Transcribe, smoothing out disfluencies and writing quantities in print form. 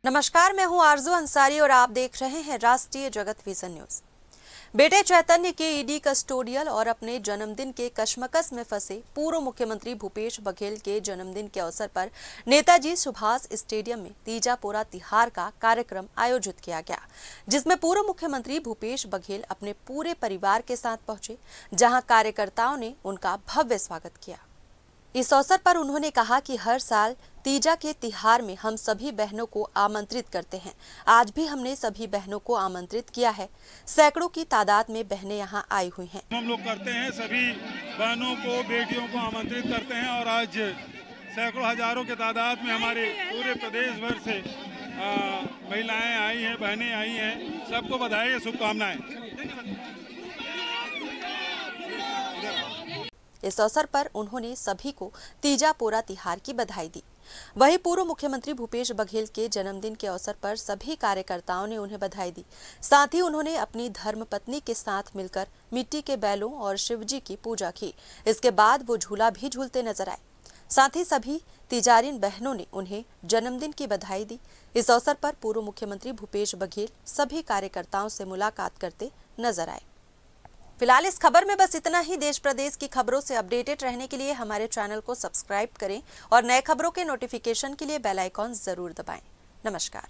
नमस्कार, मैं हूं आरजू अंसारी और आप देख रहे हैं राष्ट्रीय जगत विजन न्यूज। बेटे चैतन्य के ईडी कस्टोडियल और अपने जन्मदिन के कशमकश में फंसे पूर्व मुख्यमंत्री भूपेश बघेल के जन्मदिन के अवसर पर नेताजी सुभाष स्टेडियम में तीजा पोरा तिहार का कार्यक्रम आयोजित किया गया, जिसमें पूर्व मुख्यमंत्री भूपेश बघेल अपने पूरे परिवार के साथ पहुंचे, जहां कार्यकर्ताओं ने उनका भव्य स्वागत किया। इस अवसर पर उन्होंने कहा कि हर साल तीजा के तिहार में हम सभी बहनों को आमंत्रित करते हैं। आज भी हमने सभी बहनों को आमंत्रित किया है। सैकड़ों की तादाद में बहनें यहां आई हुई हैं। हम लोग करते हैं, सभी बहनों को, बेटियों को आमंत्रित करते हैं और आज सैकड़ों हजारों के तादाद में हमारे पूरे प्रदेश भर से महिलाएं आई हैं, बहनें आई हैं। सबको बधाई, शुभकामनाएं। इस अवसर पर उन्होंने सभी को तीजा पोरा तिहार की बधाई दी। वहीं पूर्व मुख्यमंत्री भूपेश बघेल के जन्मदिन के अवसर पर सभी कार्यकर्ताओं ने उन्हें बधाई दी। साथ ही उन्होंने अपनी धर्मपत्नी के साथ मिलकर मिट्टी के बैलों और शिवजी की पूजा की। इसके बाद वो झूला भी झूलते नजर आए। साथ ही सभी तिजारिन बहनों ने उन्हें जन्मदिन की बधाई दी। इस अवसर पर पूर्व मुख्यमंत्री भूपेश बघेल सभी कार्यकर्ताओं से मुलाकात करते नजर आए। फिलहाल इस खबर में बस इतना ही। देश प्रदेश की खबरों से अपडेटेड रहने के लिए हमारे चैनल को सब्सक्राइब करें और नए खबरों के नोटिफिकेशन के लिए बेल आइकॉन जरूर दबाएं। नमस्कार।